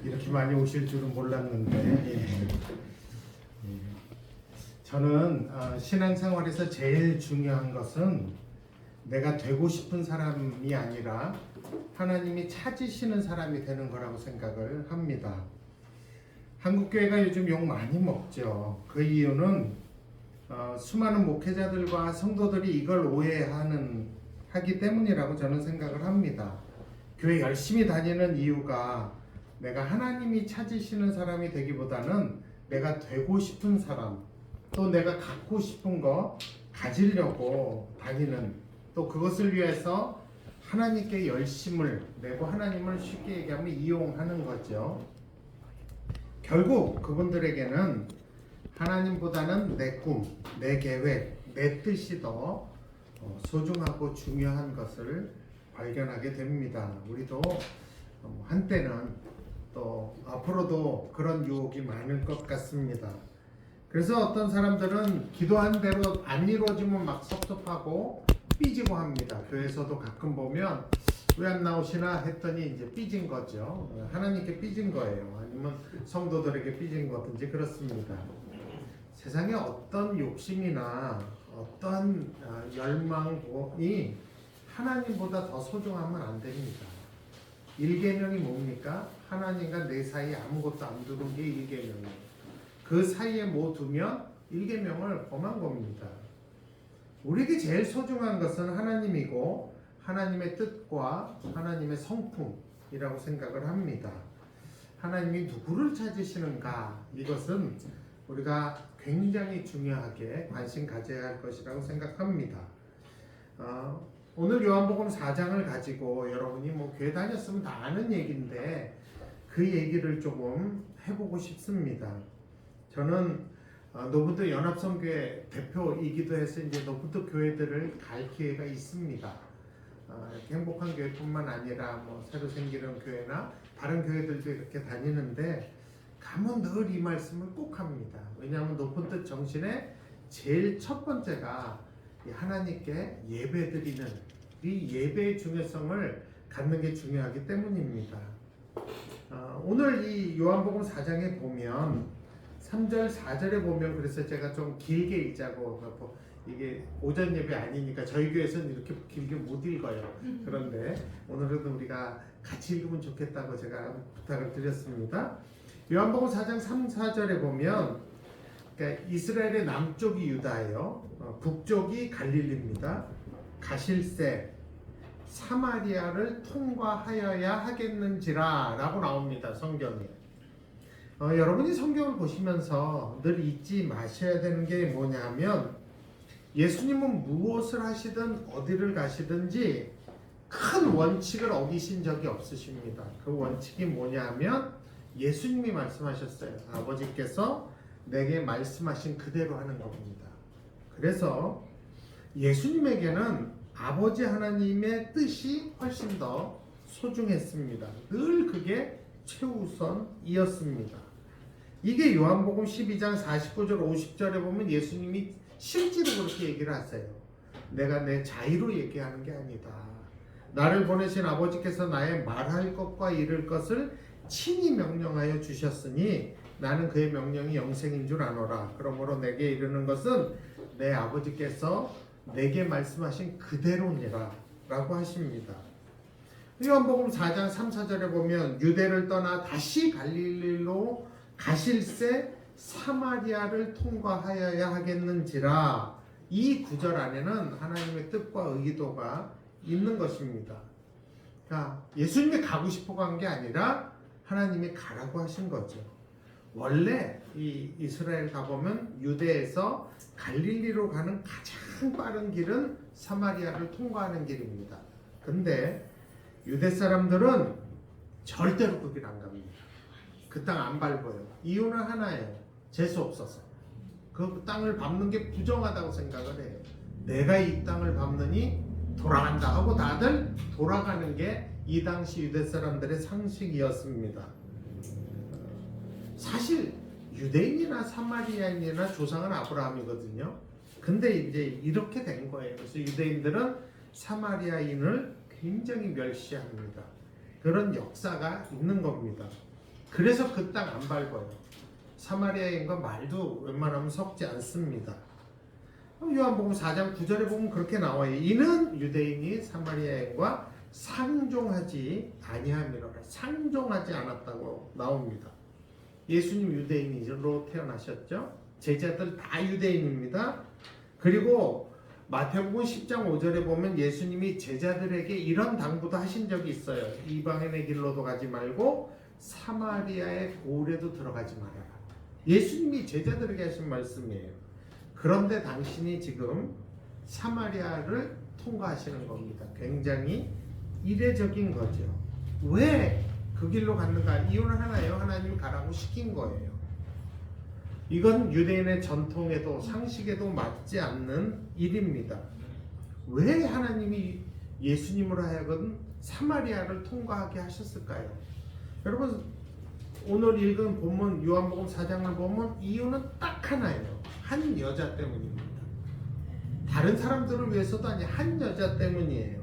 이렇게 많이 오실 줄은 몰랐는데 저는 신앙생활에서 제일 중요한 것은 내가 되고 싶은 사람이 아니라 하나님이 찾으시는 사람이 되는 거라고 생각을 합니다. 한국교회가 요즘 욕 많이 먹죠. 그 이유는 수많은 목회자들과 성도들이 이걸 하기 때문이라고 저는 생각을 합니다. 교회 열심히 다니는 이유가 내가 하나님이 찾으시는 사람이 되기보다는 내가 되고 싶은 사람, 또 내가 갖고 싶은 거 가지려고 다니는, 또 그것을 위해서 하나님께 열심을 내고 하나님을 쉽게 얘기하면 이용하는 거죠. 결국 그분들에게는 하나님보다는 내 꿈, 내 계획, 내 뜻이 더 소중하고 중요한 것을 발견하게 됩니다. 우리도 한때는 또 앞으로도 그런 유혹이 많을 것 같습니다. 그래서 어떤 사람들은 기도한 대로 안 이루어지면 막 섭섭하고 삐지고 합니다. 교회에서도 가끔 보면 왜 안 나오시나 했더니 이제 삐진 거죠. 하나님께 삐진 거예요. 아니면 성도들에게 삐진 거든지 그렇습니다. 세상에 어떤 욕심이나 어떤 열망이 하나님보다 더 소중하면 안 됩니다. 1계명이 뭡니까? 하나님과 내 사이에 아무것도 안 두는 게 1계명이에요. 그 사이에 뭐 두면 1계명을 범한 겁니다. 우리에게 제일 소중한 것은 하나님이고 하나님의 뜻과 하나님의 성품이라고 생각을 합니다. 하나님이 누구를 찾으시는가, 이것은 우리가 굉장히 중요하게 관심 가져야 할 것이라고 생각합니다. 오늘 요한복음 4장을 가지고 여러분이 교회 다녔으면 다 아는 얘기인데 그 얘기를 조금 해보고 싶습니다. 저는 노분도 연합성교회 대표이기도 해서 이제 노분도 교회들을 갈 기회가 있습니다. 행복한 교회뿐만 아니라 새로 생기는 교회나 다른 교회들도 이렇게 다니는데 가면 늘 이 말씀을 꼭 합니다. 왜냐하면 높은 뜻 정신의 제일 첫 번째가 하나님께 예배드리는 이 예배의 중요성을 갖는 게 중요하기 때문입니다. 오늘 이 요한복음 4장에 보면 3절 4절에 보면, 그래서 제가 좀 길게 읽자고, 이게 오전 예배 아니니까 저희 교회에서는 이렇게 길게 못 읽어요. 그런데 오늘은 우리가 같이 읽으면 좋겠다고 제가 부탁을 드렸습니다. 요한복음 4장 3, 4절에 보면, 그러니까 이스라엘의 남쪽이 유다예요. 북쪽이 갈릴리입니다. 가실새 사마리아를 통과하여야 하겠는지라 라고 나옵니다. 성경에. 여러분이 성경을 보시면서 늘 잊지 마셔야 되는 게 뭐냐면, 예수님은 무엇을 하시든 어디를 가시든지 큰 원칙을 어기신 적이 없으십니다. 그 원칙이 뭐냐면 예수님이 말씀하셨어요. 아버지께서 내게 말씀하신 그대로 하는 겁니다. 그래서 예수님에게는 아버지 하나님의 뜻이 훨씬 더 소중했습니다. 늘 그게 최우선이었습니다. 이게 요한복음 12장 49절 50절에 보면 예수님이 실제로 그렇게 얘기를 하세요. 내가 내 자의로 얘기하는 게 아니다. 나를 보내신 아버지께서 나의 말할 것과 이룰 것을 친히 명령하여 주셨으니 나는 그의 명령이 영생인 줄 아노라. 그러므로 내게 이르는 것은 내 아버지께서 내게 말씀하신 그대로니라 라고 하십니다. 요한복음 4장 3, 4절에 보면 유대를 떠나 다시 갈릴리로 가실새 사마리아를 통과하여야 하겠는지라, 이 구절 안에는 하나님의 뜻과 의도가 있는 것입니다. 그러니까 예수님이 가고 싶어 간 게 아니라 하나님이 가라고 하신 거죠. 원래 이 이스라엘 가보면 유대에서 갈릴리로 가는 가장 빠른 길은 사마리아를 통과하는 길입니다. 근데 유대 사람들은 절대로 그 길 안 갑니다. 그 땅 안 밟아요. 이유는 하나예요. 재수 없어서. 그 땅을 밟는 게 부정하다고 생각을 해요. 내가 이 땅을 밟느니 돌아간다 하고 다들 돌아가는 게 이 당시 유대 사람들의 상식이었습니다. 사실 유대인이나 사마리아인이나 조상은 아브라함이거든요. 근데 이제 이렇게 된 거예요. 그래서 유대인들은 사마리아인을 굉장히 멸시합니다. 그런 역사가 있는 겁니다. 그래서 그 땅 안 밟아요. 사마리아인과 말도 웬만하면 섞지 않습니다. 요한복음 4장 9절에 보면 그렇게 나와요. 이는 유대인이 사마리아인과 상종하지 아니함이라. 상종하지 않았다고 나옵니다. 예수님 유대인으로 태어나셨죠. 제자들 다 유대인입니다. 그리고 마태복음 10장 5절에 보면 예수님이 제자들에게 이런 당부도 하신 적이 있어요. 이방인의 길로도 가지 말고 사마리아의 고을에도 들어가지 말아라. 예수님이 제자들에게 하신 말씀이에요. 그런데 당신이 지금 사마리아를 통과하시는 겁니다. 굉장히 이례적인 거죠. 왜 그 길로 갔는가? 이유는 하나예요. 하나님이 가라고 시킨 거예요. 이건 유대인의 전통에도 상식에도 맞지 않는 일입니다. 왜 하나님이 예수님으로 하여금 사마리아를 통과하게 하셨을까요? 여러분 오늘 읽은 본문 요한복음 4장을 보면 이유는 딱 하나예요. 한 여자 때문입니다. 다른 사람들을 위해서도 아니 한 여자 때문이에요.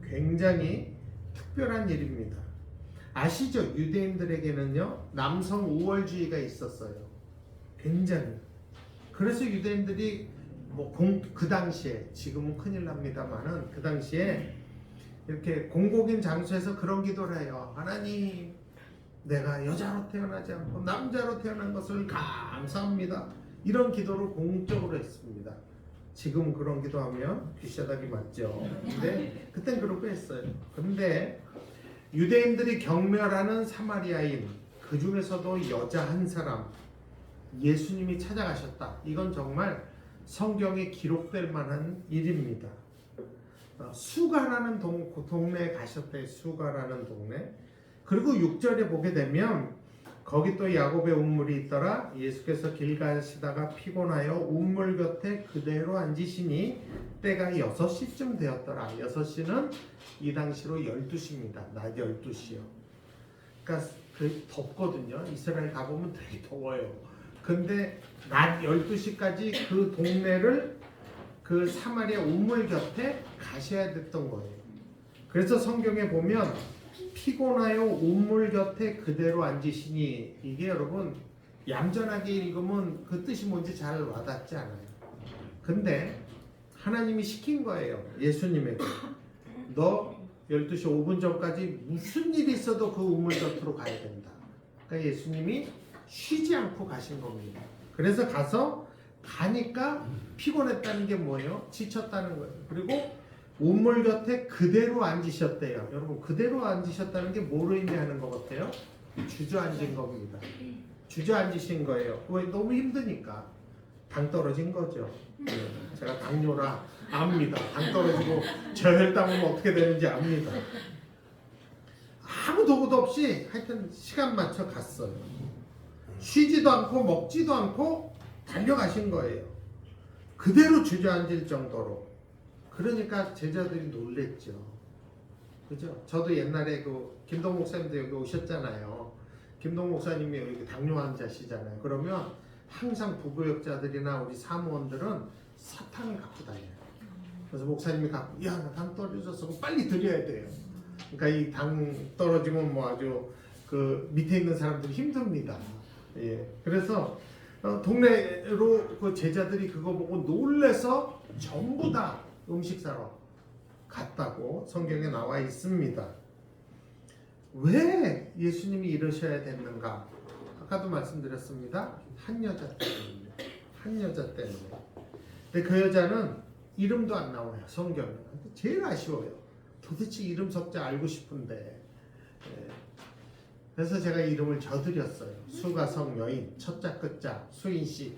굉장히 특별한 일입니다. 아시죠? 유대인들에게는요 남성 우월주의가 있었어요. 굉장히. 그래서 유대인들이 그 당시에 지금은 큰일 납니다만은 그 당시에 이렇게 공공인 장소에서 그런 기도를 해요. 하나님, 내가 여자로 태어나지 않고 남자로 태어난 것을 감사합니다. 이런 기도를 공적으로 했습니다. 지금 그런 기도하면 귀샤닥이 맞죠. 근데 그땐 그렇게 했어요. 근데 유대인들이 경멸하는 사마리아인, 그 중에서도 여자 한 사람 예수님이 찾아가셨다. 이건 정말 성경에 기록될 만한 일입니다. 수가라는 동네에 가셨대요. 수가라는 동네. 그리고 6절에 보게 되면 거기 또 야곱의 운물이 있더라. 예수께서 길 가시다가 피곤하여 운물 곁에 그대로 앉으시니 때가 6시쯤 되었더라. 6시는 이 당시로 12시입니다. 낮 12시요. 그러니까 덥거든요. 이스라엘 가보면 되게 더워요. 근데 낮 12시까지 그 동네를 그 사마리아 운물 곁에 가셔야 됐던 거예요. 그래서 성경에 보면 피곤하여 운물 곁에 그대로 앉으시니, 이게 여러분 얌전하게 읽으면 그 뜻이 뭔지 잘 와닿지 않아요. 근데 하나님이 시킨 거예요. 예수님에게. 너 12시 5분 전까지 무슨 일이 있어도 그 우물 곁으로 가야 된다. 그러니까 예수님이 쉬지 않고 가신 겁니다. 그래서 가니까 피곤했다는 게 뭐예요? 지쳤다는 거예요. 그리고 우물 곁에 그대로 앉으셨대요. 여러분, 그대로 앉으셨다는 게 뭐로 의미하는 것 같아요? 주저앉은 겁니다. 주저앉으신 거예요. 왜? 너무 힘드니까. 당 떨어진 거죠. 제가 당뇨라 압니다. 당 떨어지고 저혈당 오면 어떻게 되는지 압니다. 아무 도구도 없이 하여튼 시간 맞춰 갔어요. 쉬지도 않고 먹지도 않고 달려가신 거예요. 그대로 주저앉을 정도로. 그러니까 제자들이 놀랬죠. 그죠? 저도 옛날에 그 김동 목사님도 여기 오셨잖아요. 김동 목사님이 여기 당뇨 환자시잖아요. 그러면 항상 부교역자들이나 우리 사무원들은 사탕을 갖고 다녀요. 그래서 목사님이 갖고, 야, 나 당 떨어졌어. 빨리 드려야 돼요. 그러니까 이 당 떨어지면 뭐 아주 그 밑에 있는 사람들이 힘듭니다. 예. 그래서 동네로 그 제자들이 그거 보고 놀래서 전부 다 음식 사러 갔다고 성경에 나와 있습니다. 왜 예수님이 이러셔야 됐는가? 아까도 말씀드렸습니다. 한 여자 때문입니다. 한 여자 때문에. 근데 그 여자는 이름도 안 나와요. 성경에. 제일 아쉬워요. 도대체 이름 석자 알고 싶은데. 그래서 제가 이름을 져드렸어요. 수가성 여인, 첫자 끝자 수인씨.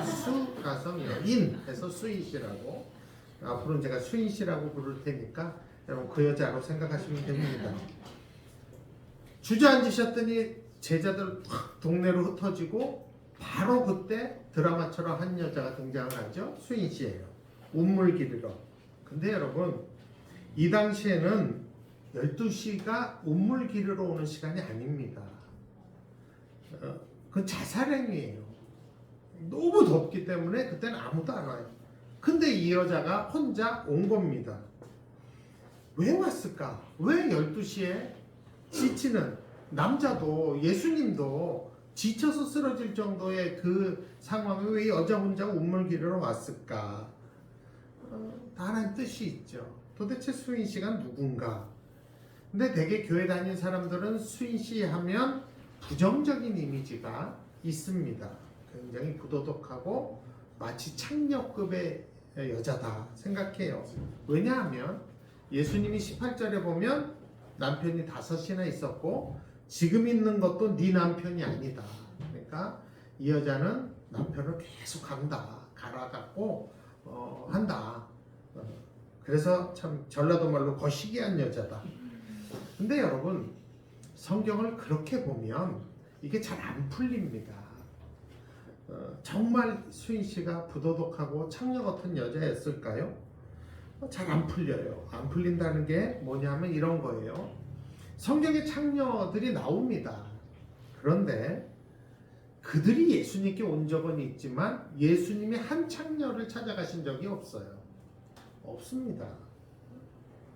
수가성 여인 해서 수인씨라고. 앞으로는 제가 수인씨라고 부를 테니까 여러분 그 여자로 생각하시면 됩니다. 주저앉으셨더니 제자들 확 동네로 흩어지고 바로 그때 드라마처럼 한 여자가 등장을 하죠. 수인씨예요. 운물 기르러. 근데 여러분 이 당시에는 12시가 운물 기르러 오는 시간이 아닙니다. 그건 자살행위예요. 너무 덥기 때문에 그때는 아무도 안 와요. 근데 이 여자가 혼자 온 겁니다. 왜 왔을까? 왜 12시에 지치는 남자도 예수님도 지쳐서 쓰러질 정도의 그 상황에 왜 여자 혼자 우물 기르러 왔을까? 다 하나님 뜻이 있죠. 도대체 수인 씨가 누군가? 근데 대개 교회 다니는 사람들은 수인 씨 하면 부정적인 이미지가 있습니다. 굉장히 부도덕하고 마치 창녀급의 여자다 생각해요. 왜냐하면 예수님이 18절에 보면 남편이 5이나 있었고 지금 있는 것도 네 남편이 아니다. 그러니까 이 여자는 남편을 계속 갈아갖고 한다. 그래서 참 전라도 말로 거시기한 여자다. 근데 여러분 성경을 그렇게 보면 이게 잘 안 풀립니다. 정말 수인 씨가 부도덕하고 창녀 같은 여자였을까요? 잘 안 풀려요. 안 풀린다는 게 뭐냐면 이런 거예요. 성경에 창녀들이 나옵니다. 그런데 그들이 예수님께 온 적은 있지만 예수님이 한 창녀를 찾아가신 적이 없어요. 없습니다.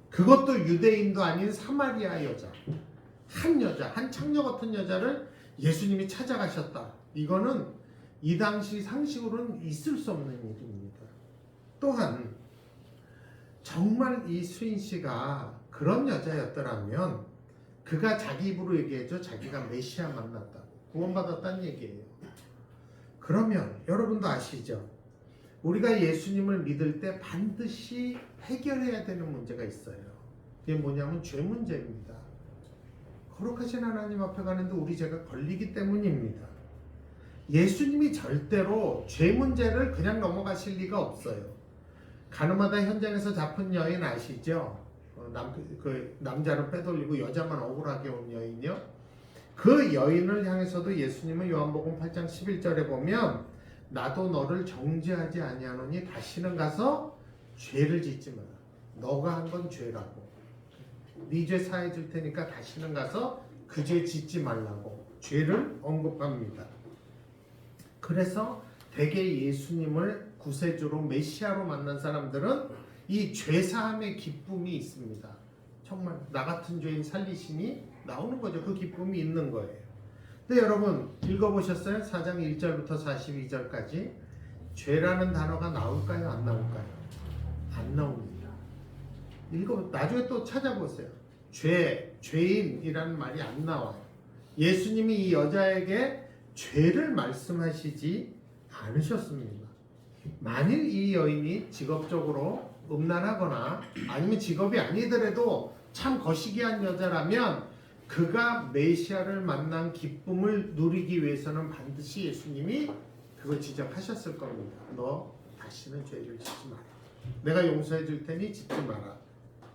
그것도 유대인도 아닌 사마리아 여자, 한 창녀 같은 여자를 예수님이 찾아가셨다. 이거는 이 당시 상식으로는 있을 수 없는 일입니다. 또한 정말 이 수인 씨가 그런 여자였더라면 그가 자기 입으로 얘기했죠. 자기가 메시아 만났다고, 구원받았다는 얘기예요. 그러면 여러분도 아시죠? 우리가 예수님을 믿을 때 반드시 해결해야 되는 문제가 있어요. 그게 뭐냐면 죄 문제입니다. 거룩하신 하나님 앞에 가는데 우리 죄가 걸리기 때문입니다. 예수님이 절대로 죄 문제를 그냥 넘어가실 리가 없어요. 가늠하다 현장에서 잡힌 여인 아시죠? 그 남자를 빼돌리고 여자만 억울하게 온 여인이요. 그 여인을 향해서도 예수님은 요한복음 8장 11절에 보면 나도 너를 정죄하지 아니하노니 다시는 가서 죄를 짓지 마라. 너가 한 건 죄라고. 네 죄 사해 줄 테니까 다시는 가서 그 죄 짓지 말라고 죄를 언급합니다. 그래서 대개 예수님을 구세주로 메시아로 만난 사람들은 이 죄사함의 기쁨이 있습니다. 정말 나 같은 죄인 살리심이 나오는 거죠. 그 기쁨이 있는 거예요. 근데 여러분 읽어보셨어요? 4장 1절부터 42절까지 죄라는 단어가 나올까요? 안 나올까요? 안 나옵니다. 나중에 또 찾아보세요. 죄인이라는 말이 안 나와요. 예수님이 이 여자에게 죄를 말씀하시지 않으셨습니다. 만일 이 여인이 직업적으로 음란하거나 아니면 직업이 아니더라도 참 거시기한 여자라면 그가 메시아를 만난 기쁨을 누리기 위해서는 반드시 예수님이 그걸 지적하셨을 겁니다. 너 다시는 죄를 짓지 마라. 내가 용서해 줄 테니 짓지 마라.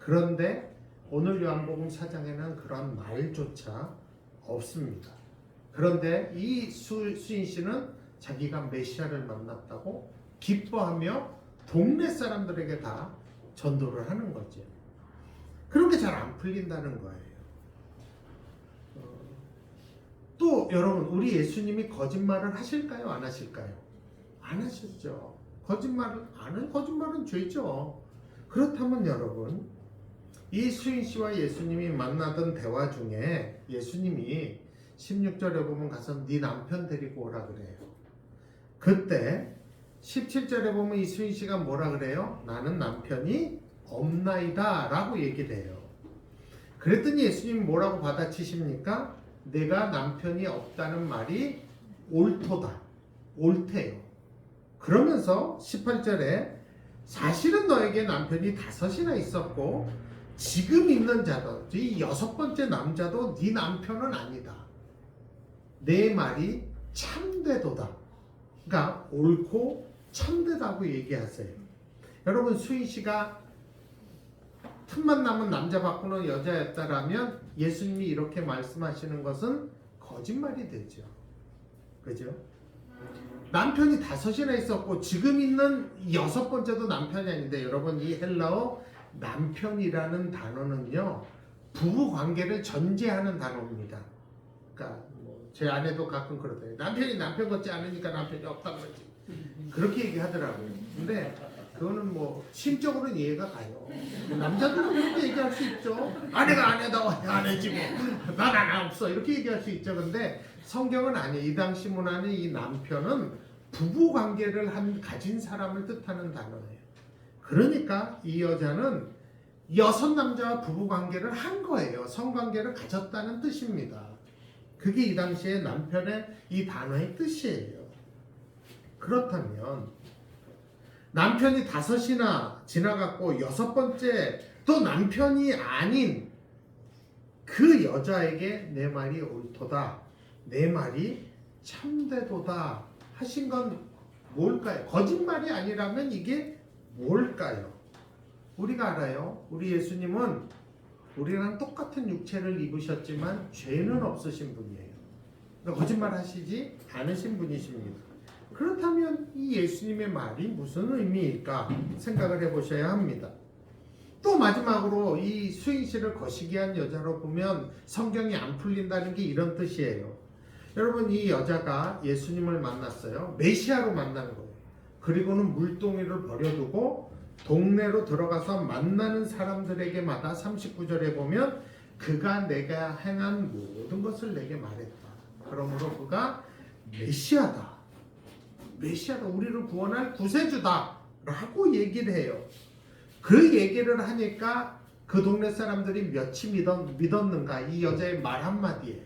그런데 오늘 요한복음 4장에는 그런 말조차 없습니다. 그런데 이 수인 씨는 자기가 메시아를 만났다고 기뻐하며 동네 사람들에게 다 전도를 하는 거죠. 그런 게 잘 안 풀린다는 거예요. 또 여러분 우리 예수님이 거짓말을 하실까요? 안 하실까요? 안 하셨죠. 거짓말은 죄죠. 그렇다면 여러분 이 수인 씨와 예수님이 만나던 대화 중에 예수님이 16절에 보면 가서 네 남편 데리고 오라 그래요. 그때 17절에 보면 이 수인 씨가 뭐라 그래요? 나는 남편이 없나이다 라고 얘기를 해요. 그랬더니 예수님이 뭐라고 받아치십니까? 내가 남편이 없다는 말이 옳도다. 옳대요. 그러면서 18절에 사실은 너에게 남편이 5이나 있었고 지금 있는 자도 이 6번째 남자도 네 남편은 아니다. 내 말이 참되도다. 그러니까 옳고 참되다고 얘기하세요. 여러분 수인 씨가 틈만 나면 남자 바꾸는 여자였다라면 예수님이 이렇게 말씀하시는 것은 거짓말이 되죠. 그죠? 남편이 5이나 있었고 지금 있는 6번째도 남편이 아닌데 여러분 이 헬라어 남편이라는 단어는요 부부 관계를 전제하는 단어입니다. 그러니까 제 아내도 가끔 그러대요. 남편이 남편 같지 않으니까 남편이 없다 그러지. 그렇게 얘기하더라고요. 근데 그거는 뭐 심적으로는 이해가 가요. 남자들은 그렇게 얘기할 수 있죠. 아내가 아내다워 아내지 뭐. 난 아내 없어 이렇게 얘기할 수 있죠. 근데 성경은 아니에요. 이 당시 문화는 이 남편은 부부 관계를 가진 사람을 뜻하는 단어예요. 그러니까 이 여자는 6남자와 부부 관계를 한 거예요. 성관계를 가졌다는 뜻입니다. 그게 이 당시에 남편의 이 단어의 뜻이에요. 그렇다면 남편이 5이나 지나갔고 6번째 또 남편이 아닌 그 여자에게 내 말이 옳도다, 내 말이 참되도다 하신 건 뭘까요? 거짓말이 아니라면 이게 뭘까요? 우리가 알아요. 우리 예수님은 우리랑 똑같은 육체를 입으셨지만 죄는 없으신 분이에요. 그러니까 거짓말 하시지 않으신 분이십니다. 그렇다면 이 예수님의 말이 무슨 의미일까 생각을 해보셔야 합니다. 또 마지막으로 이 수인 씨를 거시기한 여자로 보면 성경이 안 풀린다는 게 이런 뜻이에요. 여러분, 이 여자가 예수님을 만났어요. 메시아로 만난 거예요. 그리고는 물동이를 버려두고 동네로 들어가서 만나는 사람들에게마다 39절에 보면 그가 내가 행한 모든 것을 내게 말했다. 그러므로 그가 메시아다. 메시아가 우리를 구원할 구세주다 라고 얘기를 해요. 그 얘기를 하니까 그 동네 사람들이 몇이 믿었는가 이 여자의 말 한마디에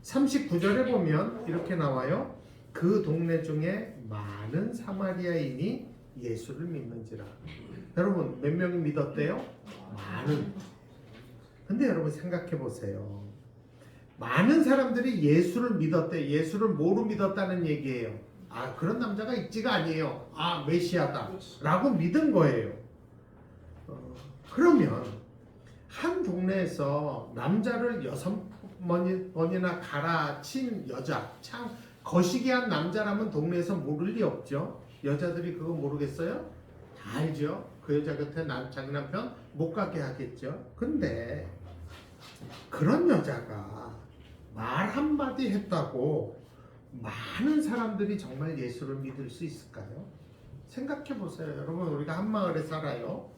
39절에 보면 이렇게 나와요. 그 동네 중에 많은 사마리아인이 예수를 믿는지라. 여러분 몇 명이 믿었대요? 많은. 근데 여러분 생각해 보세요. 많은 사람들이 예수를 믿었대. 예수를 뭐로 믿었다는 얘기예요? 아, 그런 남자가 있지가 아니에요. 아, 메시아다 라고 믿은 거예요. 그러면 한 동네에서 남자를 6번이나 갈아친 여자, 참 거시기한 남자라면 동네에서 모를 리 없죠. 여자들이 그거 모르겠어요? 다 알죠. 그 여자 곁에 자기 남편 못 가게 하겠죠. 근데 그런 여자가 말 한마디 했다고 많은 사람들이 정말 예수를 믿을 수 있을까요? 생각해 보세요. 여러분, 우리가 한 마을에 살아요.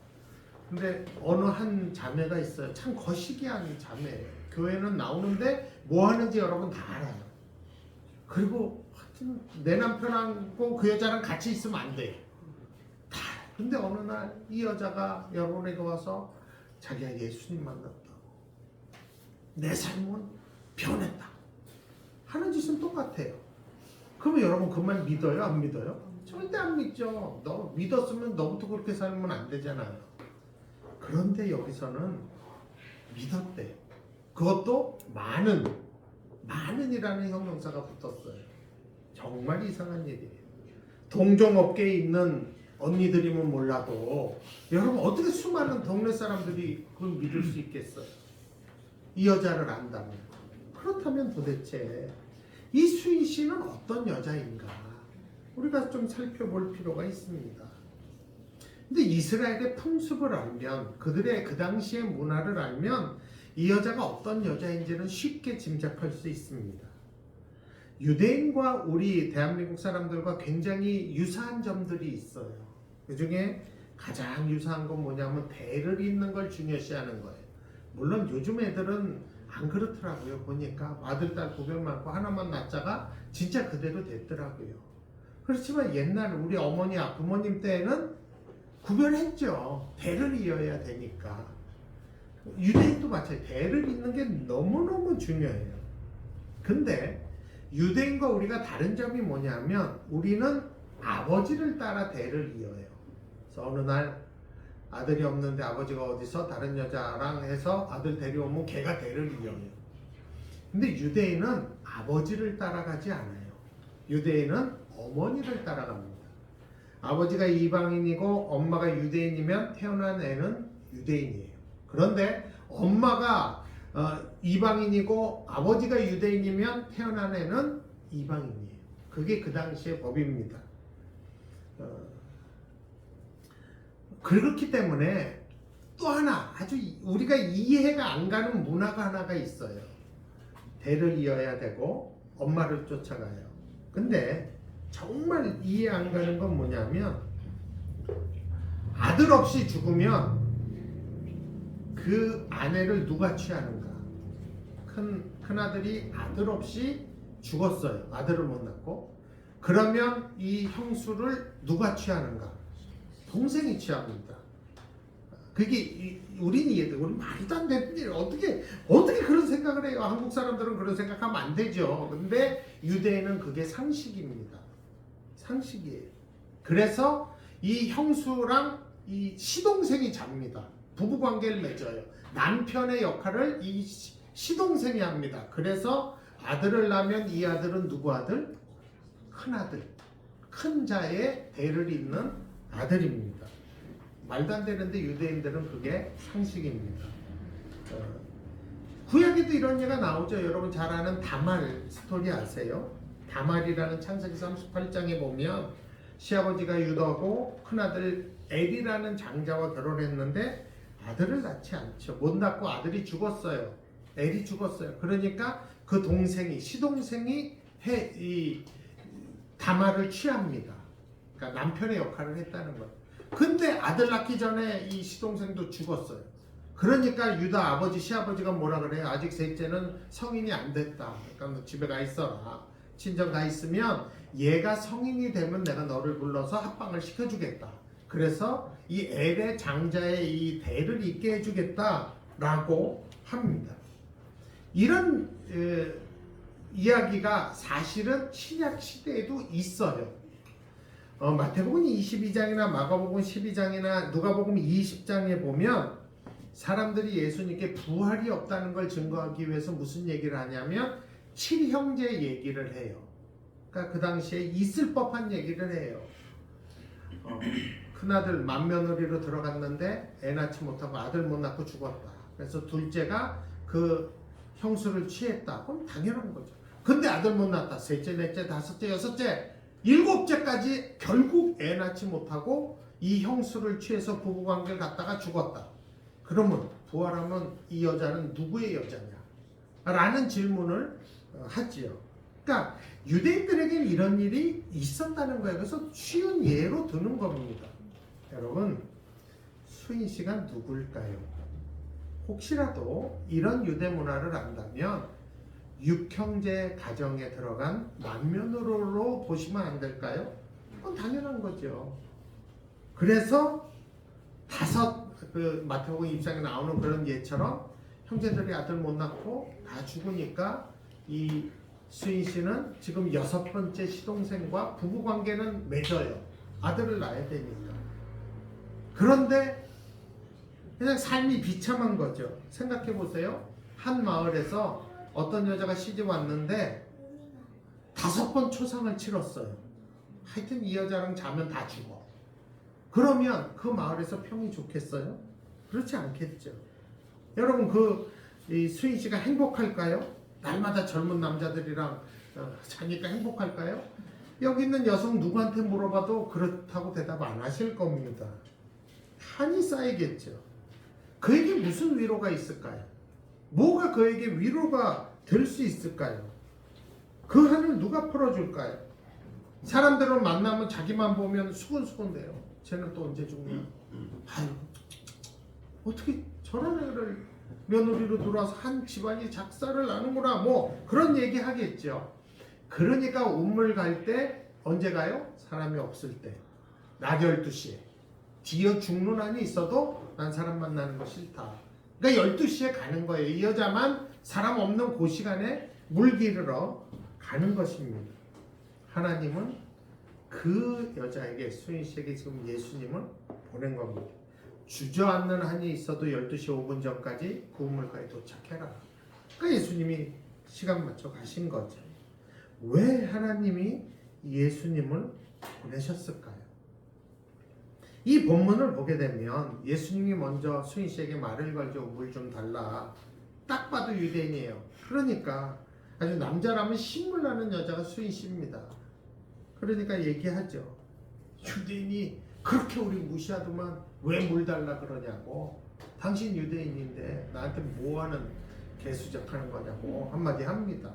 근데 어느 한 자매가 있어요. 참 거시기한 자매예요. 교회는 나오는데 뭐 하는지 여러분 다 알아요. 그리고 하여튼 내 남편하고 그 여자랑 같이 있으면 안 돼요. 다. 근데 어느 날 이 여자가 여러분에게 와서 자기가 예수님 만났다고, 내 삶은 변했다 하는 짓은 똑같아요. 그러면 여러분 그 말 믿어요? 안 믿어요? 절대 안 믿죠. 너 믿었으면 너부터 그렇게 살면 안 되잖아요. 그런데 여기서는 믿었대요. 그것도 많은이라는 형용사가 붙었어요. 정말 이상한 일이에요. 동종업계에 있는 언니들이면 몰라도 여러분 어떻게 수많은 동네 사람들이 그걸 믿을 수 있겠어요? 이 여자를 안다면. 그렇다면 도대체 이 수인 씨는 어떤 여자인가 우리가 좀 살펴볼 필요가 있습니다. 근데 이스라엘의 풍습을 알면, 그들의 그 당시의 문화를 알면 이 여자가 어떤 여자인지는 쉽게 짐작할 수 있습니다. 유대인과 우리 대한민국 사람들과 굉장히 유사한 점들이 있어요. 그 중에 가장 유사한 건 뭐냐면 대를 잇는 걸 중요시하는 거예요. 물론 요즘 애들은 안 그렇더라고요. 보니까 아들, 딸 구별 많고 하나만 낳자가 진짜 그대로 됐더라고요. 그렇지만 옛날 우리 어머니, 부모님 때에는 구별했죠. 대를 이어야 되니까. 유대인도 마찬가지. 대를 잇는 게 너무너무 중요해요. 근데 유대인과 우리가 다른 점이 뭐냐면 우리는 아버지를 따라 대를 이어요. 그래서 어느 날 아들이 없는데 아버지가 어디서 다른 여자랑 해서 아들 데려오면 걔가 대를 이어요. 근데 유대인은 아버지를 따라가지 않아요. 유대인은 어머니를 따라갑니다. 아버지가 이방인이고 엄마가 유대인이면 태어난 애는 유대인이에요. 그런데 엄마가 이방인이고 아버지가 유대인이면 태어난 애는 이방인이에요. 그게 그 당시의 법입니다. 그렇기 때문에 또 하나 아주 우리가 이해가 안 가는 문화가 하나가 있어요. 대를 이어야 되고 엄마를 쫓아가요. 근데 정말 이해 안 가는 건 뭐냐면 아들 없이 죽으면 그 아내를 누가 취하는가? 큰아들이 아들 없이 죽었어요. 아들을 못 낳고. 그러면 이 형수를 누가 취하는가? 동생이 취합니다. 그게 우린 이해돼. 우리 말도 안 되는 일 어떻게 그런 생각을 해요? 한국 사람들은 그런 생각하면 안 되죠. 근데 유대인은 그게 상식입니다. 상식이에요. 그래서 이 형수랑 이 시동생이 잡니다. 부부 관계를 맺어요. 남편의 역할을 이 시동생이 합니다. 그래서 아들을 낳으면 이 아들은 누구 아들? 큰 아들. 큰 자의 대를 잇는 아들입니다. 말도 안 되는데 유대인들은 그게 상식입니다. 구약에도 이런 예가 나오죠. 여러분 잘 아는 다말 스토리 아세요? 다말이라는 창세기 38장에 보면 시아버지가 유다고 큰아들 엘이라는 장자와 결혼했는데 아들을 낳지 않죠. 못 낳고 아들이 죽었어요. 엘이 죽었어요. 그러니까 그 동생이 시동생이 이 다말을 취합니다. 그러니까 남편의 역할을 했다는 거예요. 근데 아들 낳기 전에 이 시동생도 죽었어요. 그러니까 유다 아버지 시아버지가 뭐라 그래요? 아직 셋째는 성인이 안 됐다. 그러니까 너 집에 가 있어라. 친정 가 있으면 얘가 성인이 되면 내가 너를 불러서 합방을 시켜주겠다. 그래서 이 엘의 장자의 이 대를 잇게 해주겠다라고 합니다. 이런 이야기가 사실은 신약 시대에도 있어요. 마태복음 22장이나 마가복음 12장이나 누가복음 20장에 보면 사람들이 예수님께 부활이 없다는 걸 증거하기 위해서 무슨 얘기를 하냐면 칠형제 얘기를 해요. 그러니까 그 당시에 있을 법한 얘기를 해요. 큰아들 맏며느리로 들어갔는데 애 낳지 못하고 아들 못 낳고 죽었다. 그래서 둘째가 그 형수를 취했다. 그럼 당연한 거죠. 근데 아들 못 낳았다. 셋째, 넷째, 다섯째, 여섯째, 일곱째까지 결국 애 낳지 못하고 이 형수를 취해서 부부관계를 갖다가 죽었다. 그러면 부활하면 이 여자는 누구의 여자냐? 라는 질문을 하지요. 그러니까 유대인들에게는 이런 일이 있었다는 거예요. 그래서 쉬운 예로 드는 겁니다. 여러분, 수인 씨가 누굴까요? 혹시라도 이런 유대 문화를 안다면 육형제 가정에 들어간 맏며느리로 보시면 안 될까요? 그건 당연한 거죠. 그래서 그 마태복음 20장에 나오는 그런 예처럼 형제들이 아들 못 낳고 다 죽으니까 이 수인 씨는 지금 6번째 시동생과 부부 관계는 맺어요. 아들을 낳아야 되니까. 그런데 그냥 삶이 비참한 거죠. 생각해 보세요. 한 마을에서 어떤 여자가 시집 왔는데 5번 초상을 치렀어요. 하여튼 이 여자랑 자면 다 죽어. 그러면 그 마을에서 평이 좋겠어요? 그렇지 않겠죠. 여러분 이 수인 씨가 행복할까요? 날마다 젊은 남자들이랑 자니까 행복할까요? 여기 있는 여성 누구한테 물어봐도 그렇다고 대답 안 하실 겁니다. 한이 쌓이겠죠. 그에게 무슨 위로가 있을까요? 뭐가 그에게 위로가 될 수 있을까요? 그 한을 누가 풀어줄까요? 사람들을 만나면 자기만 보면 수근수근대요. 쟤는 또 언제 죽냐? 아유, 어떻게 저런 애를 며느리로 들어와서 한 집안이 작사를 나누구나, 뭐 그런 얘기 하겠죠. 그러니까 운물 갈 때 언제 가요? 사람이 없을 때. 낮 12시에. 뒤어 죽는 한이 있어도 난 사람 만나는 거 싫다. 그러니까 12시에 가는 거예요. 이 여자만 사람 없는 그 시간에 물 기르러 가는 것입니다. 하나님은 그 여자에게, 수인 씨에게 지금 예수님을 보낸 겁니다. 주저앉는 한이 있어도 12시 5분 전까지 그 우물가에 도착해라. 그러니까 예수님이 시간 맞춰 가신 거죠. 왜 하나님이 예수님을 보내셨을까요? 이 본문을 보게 되면 예수님이 먼저 수인 씨에게 말을 걸죠. 물 좀 달라. 딱 봐도 유대인이에요. 그러니까 아주 남자라면 신물 나는 여자가 수인 씨입니다. 그러니까 얘기하죠. 유대인이 그렇게 우리 무시하더만 왜 물 달라 그러냐고. 당신 유대인인데 나한테 뭐하는 개수작하는 거냐고 한마디 합니다.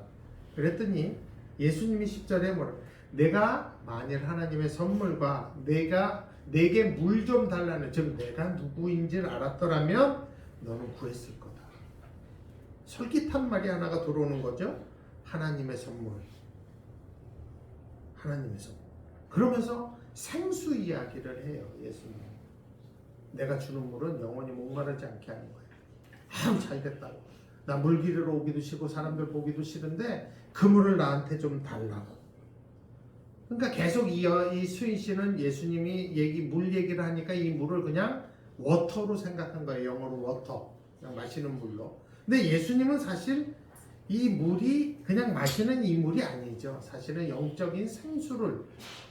그랬더니 예수님이 10절에 뭐라, 내가 만일 하나님의 선물과 내가 내게 물 좀 달라는, 즉 내가 누구인지를 알았더라면 너는 구했을 거다. 솔깃한 말이 하나가 들어오는 거죠. 하나님의 선물. 하나님의 선물. 그러면서 생수 이야기를 해요. 예수님. 내가 주는 물은 영원히 목마르지 않게 하는 거예요. 아우 잘됐다고. 나 물 기르러 오기도 싫고 사람들 보기도 싫은데 그 물을 나한테 좀 달라고. 그러니까 계속 이 수인 씨는 예수님이 물 얘기를 하니까 이 물을 그냥 워터로 생각한 거예요. 영어로 워터. 그냥 마시는 물로. 근데 예수님은 사실 이 물이 그냥 마시는 이 물이 아니죠. 사실은 영적인 생수를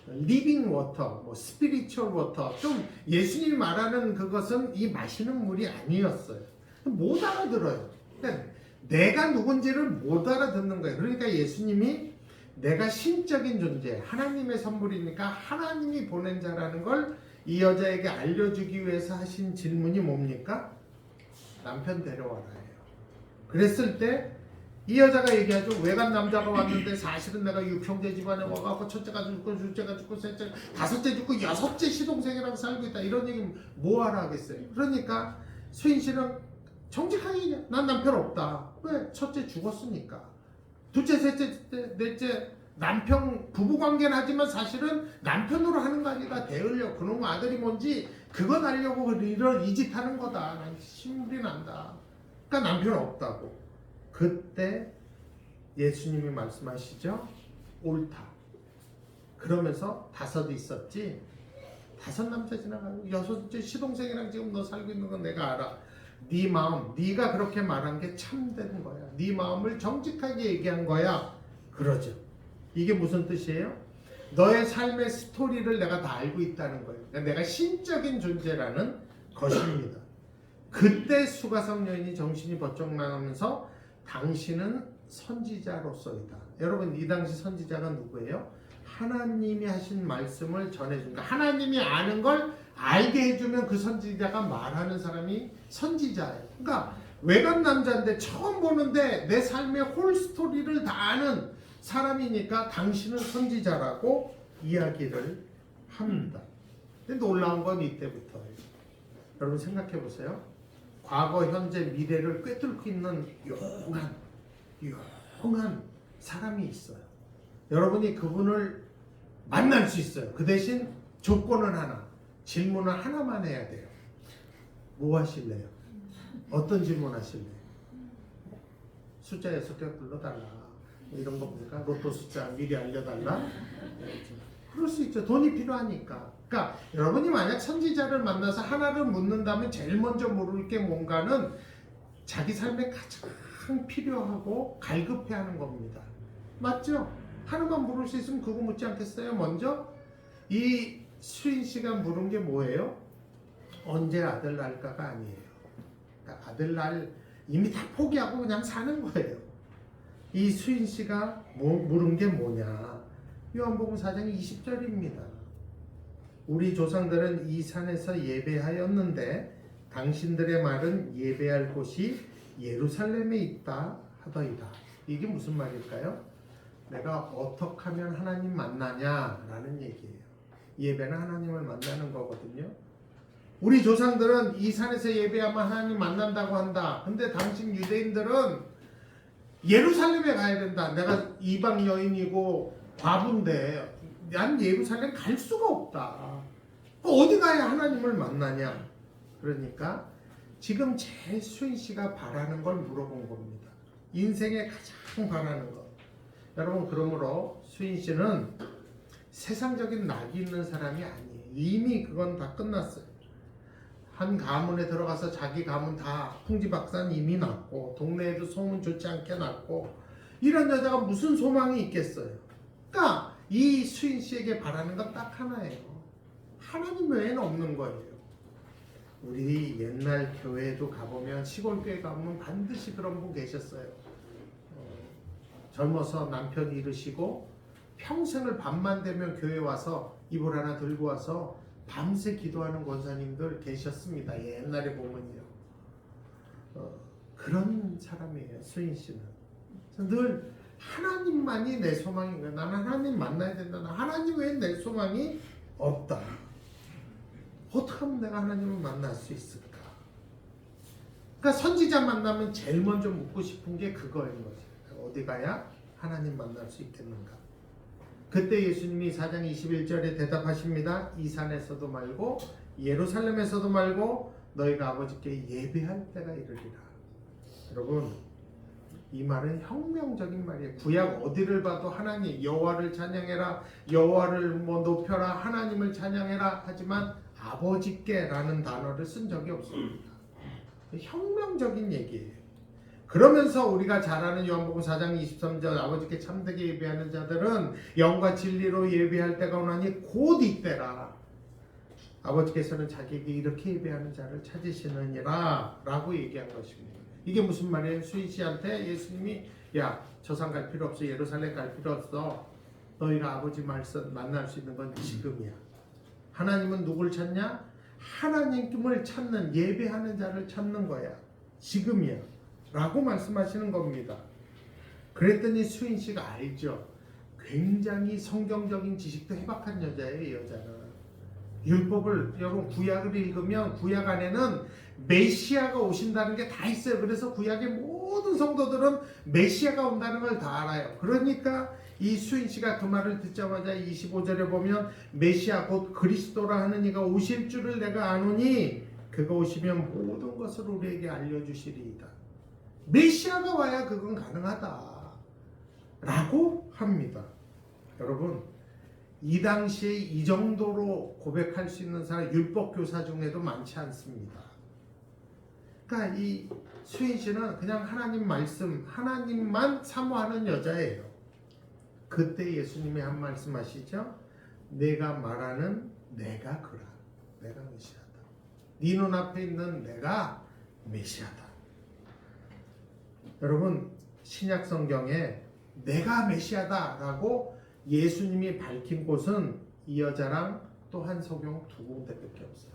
리빙 워터, 뭐 스피리추얼 워터. 좀 예수님이 말하는 그것은 이 마시는 물이 아니었어요. 못 알아들어요. 그러니까 내가 누군지를 못 알아듣는 거예요. 그러니까 예수님이 내가 신적인 존재, 하나님의 선물이니까 하나님이 보낸 자라는 걸 이 여자에게 알려주기 위해서 하신 질문이 뭡니까? 남편 데려와라예요. 그랬을 때 이 여자가 얘기하죠. 외간 남자가 왔는데 사실은 내가 육형제 집안에 와갖고 첫째가 죽고 둘째가 죽고 셋째 다섯째 죽고 여섯째 시동생이랑 살고 있다. 이런 얘기는 뭐하라 하겠어요. 그러니까 수인 씨는 정직하게 얘기해. 난 남편 없다. 왜? 첫째 죽었으니까. 둘째, 셋째, 넷째 남편 부부관계는 하지만 사실은 남편으로 하는 거 아니라 대으려 그놈 아들이 뭔지 그거 알려고 이런 이 짓 하는 거다. 난 신물이 난다. 그러니까 남편 없다고. 그때 예수님이 말씀하시죠. 옳다. 그러면서 다섯 있었지. 다섯 남자 지나가고 여섯째 시동생이랑 지금 너 살고 있는 건 내가 알아. 네 마음, 네가 그렇게 말한 게 참된 거야. 네 마음을 정직하게 얘기한 거야. 그러죠. 이게 무슨 뜻이에요? 너의 삶의 스토리를 내가 다 알고 있다는 거예요. 그러니까 내가 신적인 존재라는 것입니다. 그때 수가성 여인이 정신이 번쩍 나면서 당신은 선지자로서이다. 여러분 이 당시 선지자가 누구예요? 하나님이 하신 말씀을 전해준다. 하나님이 아는 걸 알게 해주면 그 선지자가 말하는 사람이 선지자예요. 그러니까 외간 남자인데 처음 보는데 내 삶의 홀 스토리를 다 아는 사람이니까 당신은 선지자라고 이야기를 합니다. 근데 놀라운 건 이때부터예요. 여러분 생각해 보세요. 과거, 현재, 미래를 꿰뚫고 있는 용한 사람이 있어요. 여러분이 그분을 만날 수 있어요. 그 대신 조건은 하나, 질문은 하나만 해야 돼요. 뭐 하실래요? 어떤 질문 하실래요? 숫자 6개 불러달라. 이런 거 보니까 로또 숫자 미리 알려달라. 그럴 수 있죠. 돈이 필요하니까. 그러니까 여러분이 만약 선지자를 만나서 하나를 묻는다면 제일 먼저 물을 게 뭔가는 자기 삶에 가장 필요하고 갈급해하는 겁니다. 맞죠? 하나만 물을 수 있으면 그거 묻지 않겠어요? 먼저 이 수인 씨가 물은 게 뭐예요? 언제 아들 낳을까가 아니에요. 그러니까 아들 낳을 이미 다 포기하고 그냥 사는 거예요. 이 수인 씨가 물은 게 뭐냐? 요한복음 4장 20절입니다. 우리 조상들은 이 산에서 예배하였는데 당신들의 말은 예배할 곳이 예루살렘에 있다 하더이다. 이게 무슨 말일까요? 내가 어떻게 하면 하나님 만나냐라는 얘기예요. 예배는 하나님을 만나는 거거든요. 우리 조상들은 이 산에서 예배하면 하나님 만난다고 한다. 근데 당신 유대인들은 예루살렘에 가야 된다. 내가 이방 여인이고 과부인데 난 예루살렘 갈 수가 없다. 어디 가야 하나님을 만나냐? 그러니까 지금 제 수인 씨가 바라는 걸 물어본 겁니다. 인생에 가장 바라는 것. 여러분 그러므로 수인 씨는 세상적인 낙이 있는 사람이 아니에요. 이미 그건 다 끝났어요. 한 가문에 들어가서 자기 가문 다 풍지박산 이미 났고 동네에도 소문 좋지 않게 났고 이런 여자가 무슨 소망이 있겠어요. 그러니까 이 수인 씨에게 바라는 건 딱 하나예요. 하나님 외에는 없는 거예요. 우리 옛날 교회도 가보면 시골 교회 가보면 반드시 그런 분 계셨어요. 젊어서 남편 잃으시고 평생을 밤만 되면 교회 와서 이불 하나 들고 와서 밤새 기도하는 권사님들 계셨습니다. 옛날에 보면요. 그런 사람이에요. 수인 씨는. 늘 하나님만이 내 소망인 거야. 나는 하나님 만나야 된다. 하나님 외에 내 소망이 없다. 어떻게 하면 내가 하나님을 만날 수 있을까? 그러니까 선지자 만나면 제일 먼저 묻고 싶은 게 그거인 거지. 어디 가야 하나님 만날 수 있겠는가? 그때 예수님이 4장 21절에 대답하십니다. 이 산에서도 말고 예루살렘에서도 말고 너희가 아버지께 예배할 때가 이르리라. 여러분, 이 말은 혁명적인 말이에요. 구약 어디를 봐도 하나님, 여호와를 찬양해라, 여호와를 높여라, 하나님을 찬양해라 하지만 아버지께라는 단어를 쓴 적이 없습니다. 혁명적인 얘기예요. 그러면서 우리가 잘 아는 요한복음 4장 23절 아버지께 참되게 예배하는 자들은 영과 진리로 예배할 때가 오나니 곧 이때라. 아버지께서는 자기에게 이렇게 예배하는 자를 찾으시느니라 라고 얘기한 것입니다. 이게 무슨 말이에요? 수인 씨한테 예수님이 야, 저 산 갈 필요 없어, 예루살렘 갈 필요 없어, 너희가 아버지 말씀 만날 수 있는 건 지금이야. 하나님은 누굴 찾냐? 하나님을 찾는, 예배하는 자를 찾는 거야. 지금이야 라고 말씀하시는 겁니다. 그랬더니 수인 씨가 알죠. 굉장히 성경적인 지식도 해박한 여자예요. 이 여자는 율법을, 여러분 구약을 읽으면 구약 안에는 메시아가 오신다는 게 다 있어요. 그래서 구약의 모든 성도들은 메시아가 온다는 걸 다 알아요. 그러니까 이 수인 씨가 그 말을 듣자마자 25절에 보면 메시아 곧 그리스도라 하는 이가 오실 줄을 내가 아노니 그가 오시면 모든 것을 우리에게 알려주시리이다. 메시아가 와야 그건 가능하다 라고 합니다. 여러분, 이 당시에 이 정도로 고백할 수 있는 사람, 율법 교사 중에도 많지 않습니다. 그러니까 이 수인 씨는 그냥 하나님 말씀, 하나님만 사모하는 여자예요. 그때 예수님이 한 말씀 하시죠. 내가 말하는 내가 그라. 내가 메시아다. 네 눈앞에 있는 내가 메시아다. 여러분, 신약 성경에 내가 메시아다라고 예수님이 밝힌 곳은 이 여자랑 또 한석용 두 군데밖에 없어요.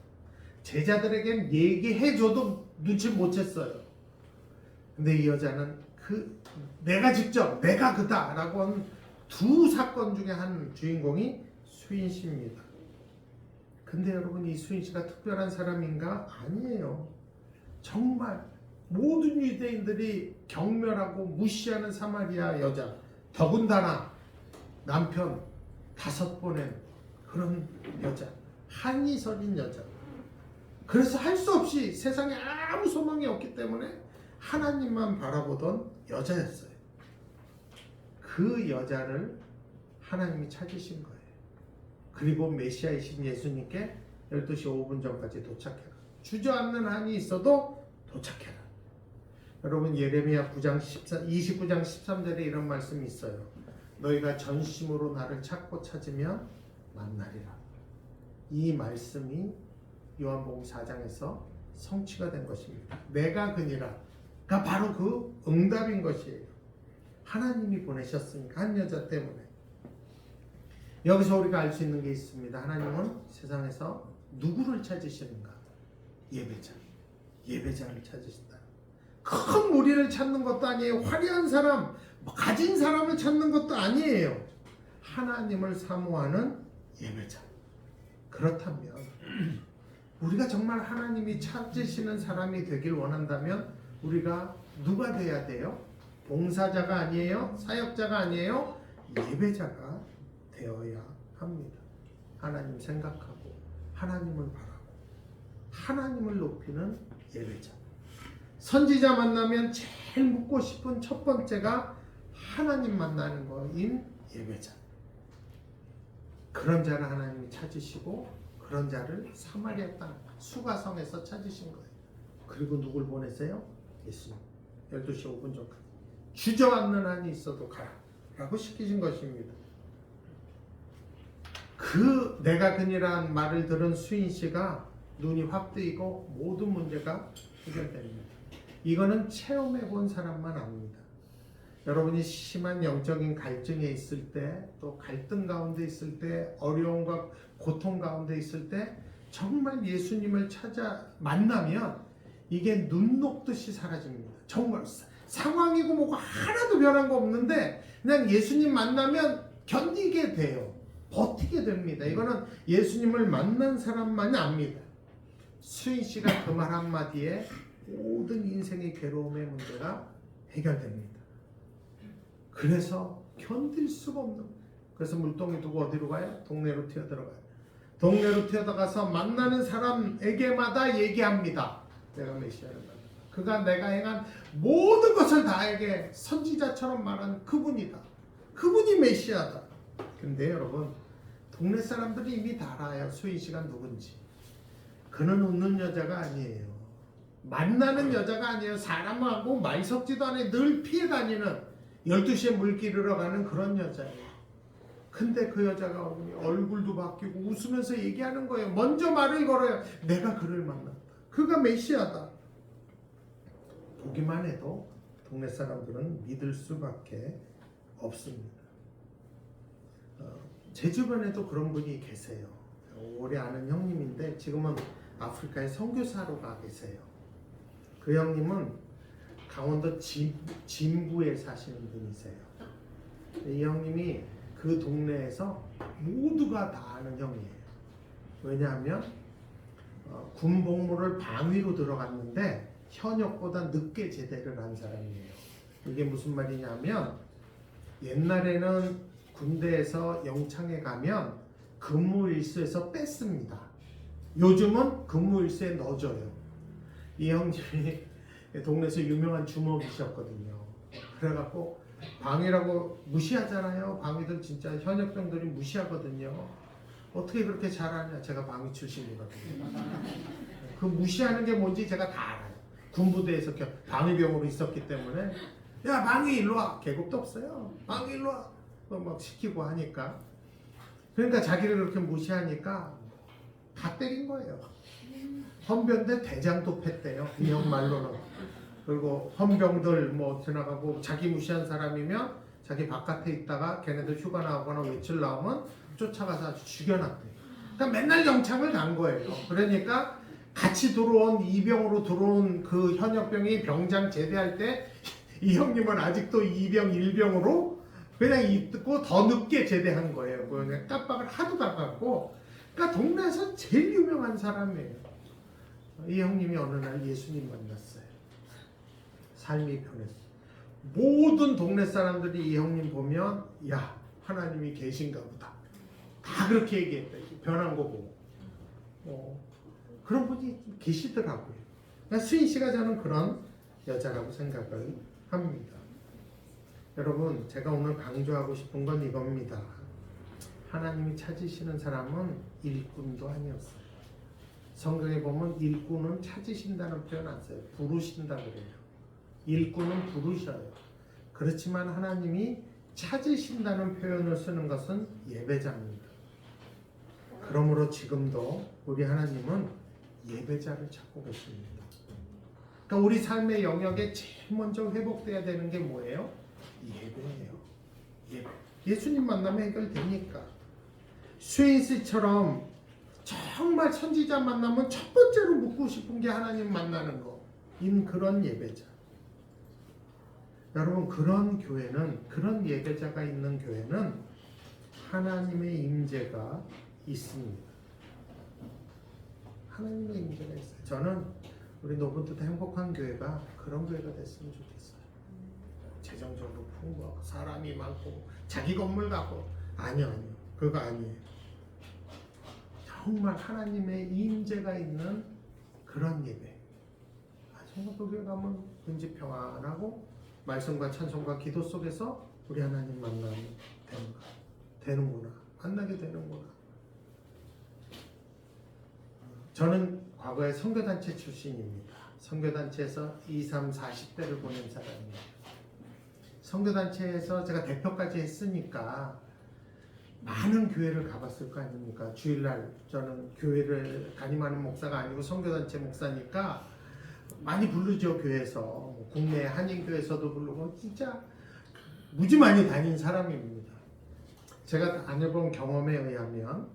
제자들에겐 얘기해줘도 눈치 못 챘어요. 근데 이 여자는 내가 직접 내가 그다라고 한 두 사건 중에 한 주인공이 수인 씨입니다. 근데 여러분, 이 수인 씨가 특별한 사람인가? 아니에요. 정말 모든 유대인들이 경멸하고 무시하는 사마리아 여자, 더군다나 남편 5번의 그런 여자, 한이 서린 여자. 그래서 할 수 없이 세상에 아무 소망이 없기 때문에 하나님만 바라보던 여자였어요. 그 여자를 하나님이 찾으신 거예요. 그리고 메시아이신 예수님께 12시 5분 전까지 도착해라. 주저앉는 한이 있어도 도착해라. 여러분, 예레미야 29장 13절에 이런 말씀이 있어요. 너희가 전심으로 나를 찾고 찾으면 만나리라. 이 말씀이 요한복음 4장에서 성취가 된 것입니다. 내가 그니라가 바로 그 응답인 것이에요. 하나님이 보내셨으니까, 한 여자 때문에. 여기서 우리가 알 수 있는 게 있습니다. 하나님은 세상에서 누구를 찾으시는가? 예배자를 찾으신다. 큰 무리를 찾는 것도 아니에요. 화려한 사람, 가진 사람을 찾는 것도 아니에요. 하나님을 사모하는 예배자. 그렇다면 우리가 정말 하나님이 찾으시는 사람이 되길 원한다면 우리가 누가 돼야 돼요? 봉사자가 아니에요? 사역자가 아니에요? 예배자가 되어야 합니다. 하나님 생각하고 하나님을 바라고 하나님을 높이는 예배자. 선지자 만나면 제일 묻고 싶은 첫 번째가 하나님 만나는 거인 예배자. 그런 자를 하나님이 찾으시고 그런 자를 사마리아 땅 수가성에서 찾으신 거예요. 그리고 누굴 보내세요? 예수님. 12시 5분 전까지 주저앉는 한이 있어도 가라 라고 시키신 것입니다. 그 내가 그니란 말을 들은 수인 씨가 눈이 확 뜨이고 모든 문제가 해결됩니다. 이거는 체험해 본 사람만 압니다. 여러분이 심한 영적인 갈증에 있을 때, 또 갈등 가운데 있을 때, 어려움과 고통 가운데 있을 때 정말 예수님을 찾아 만나면 이게 눈 녹듯이 사라집니다. 정말 상황이고 뭐가 하나도 변한 거 없는데 그냥 예수님 만나면 견디게 돼요. 버티게 됩니다. 이거는 예수님을 만난 사람만이 압니다. 수인 씨가 그 말 한마디에 모든 인생의 괴로움의 문제가 해결됩니다. 그래서 견딜 수가 없는 거예요. 그래서 물동이 두고 어디로 가요? 동네로 튀어들어가요. 동네로 튀어들어가서 만나는 사람에게마다 얘기합니다. 내가 메시아를 만났다. 그가 내가 행한 모든 것을 다에게 선지자처럼 말한 그분이다. 그분이 메시아다. 근데 여러분, 동네 사람들이 이미 다 알아요. 수인 씨가 누군지. 그는 웃는 여자가 아니에요. 만나는 여자가 아니에요. 사람하고 말 섞지도 않아요. 늘 피해 다니는 12시에 물 기르러 가는 그런 여자예요. 근데 그 여자가 얼굴도 바뀌고 웃으면서 얘기하는 거예요. 먼저 말을 걸어요. 내가 그를 만났다. 그가 메시아다. 보기만 해도 동네 사람들은 믿을 수밖에 없습니다. 제 주변에도 그런 분이 계세요. 오래 아는 형님인데 지금은 아프리카에 선교사로 가 계세요. 그 형님은 강원도 진부에 사시는 분이세요. 이 형님이 그 동네에서 모두가 다 아는 형이에요. 왜냐하면 군복무를 방위로 들어갔는데 현역보다 늦게 제대를 한 사람이에요. 이게 무슨 말이냐면 옛날에는 군대에서 영창에 가면 근무일수에서 뺐습니다. 요즘은 근무일수에 넣어줘요. 이 형님이 동네에서 유명한 주먹이셨거든요. 그래갖고 방위라고 무시하잖아요. 방위들 진짜 현역병들이 무시하거든요. 어떻게 그렇게 잘하냐. 제가 방위 출신이거든요. 그 무시하는 게 뭔지 제가 다 알아요. 군부대에서 방위병으로 있었기 때문에 야 방위 일로 와. 계급도 없어요. 방위 일로 와. 막 시키고 하니까. 그러니까 자기를 그렇게 무시하니까 다 때린 거예요. 헌병대 대장도 팼대요. 이 형 말로는. 그리고 헌병들 뭐 지나가고 자기 무시한 사람이면 자기 바깥에 있다가 걔네들 휴가 나오거나 외출 나오면 쫓아가서 아주 죽여놨대요. 그러니까 맨날 영창을 간 거예요. 그러니까 같이 들어온 이병으로 들어온 그 현역병이 병장 제대할 때 이 형님은 아직도 이병 1병으로 그냥 있고 더 늦게 제대한 거예요. 그냥 깜빡을 하도 가갖고 그러니까 동네에서 제일 유명한 사람이에요. 이 형님이 어느 날 예수님 만났어요. 삶이 변했어요. 모든 동네 사람들이 이 형님 보면 야 하나님이 계신가 보다. 다 그렇게 얘기했다. 변한 거 보고. 그런 분이 계시더라고요. 그러니까 수인 씨가 저는 그런 여자라고 생각을 합니다. 여러분 제가 오늘 강조하고 싶은 건 이겁니다. 하나님이 찾으시는 사람은 일꾼도 아니었어요. 성경에 보면 일꾼은 찾으신다는 표현 안 써요. 부르신다 그래요. 일꾼은 부르셔요. 그렇지만 하나님이 찾으신다는 표현을 쓰는 것은 예배자입니다. 그러므로 지금도 우리 하나님은 예배자를 찾고 계십니다. 그러니까 우리 삶의 영역에 제일 먼저 회복돼야 되는 게 뭐예요? 예배예요. 예배. 예수님 만나면 해결되니까. 스웨인스처럼 정말 선지자 만나면 첫 번째로 묻고 싶은 게 하나님 만나는 거. 그런 예배자. 여러분 그런 교회는 그런 예배자가 있는 교회는 하나님의 임재가 있습니다. 하나님의 임재가 있어요. 저는 우리 노분들 행복한 교회가 그런 교회가 됐으면 좋겠어요. 재정적으로 풍부하고 사람이 많고 자기 건물 갖고 아니요 그거 아니에요. 정말 하나님의 임재가 있는 그런 예배. 정말 그 교회 가면 왠지 평안하고 말씀과 찬송과 기도 속에서 우리 하나님 만나면 되는구나. 만나게 되는구나. 저는 과거에 선교단체 출신입니다. 선교단체에서 20, 30, 40대를 보낸 사람이에요. 선교단체에서 제가 대표까지 했으니까 많은 교회를 가봤을 거 아닙니까? 주일날 저는 교회를 담임하는 목사가 아니고 선교단체 목사니까 많이 부르죠. 교회에서 국내 한인교회에서도 부르고 진짜 무지 많이 다닌 사람입니다. 제가 다녀본 경험에 의하면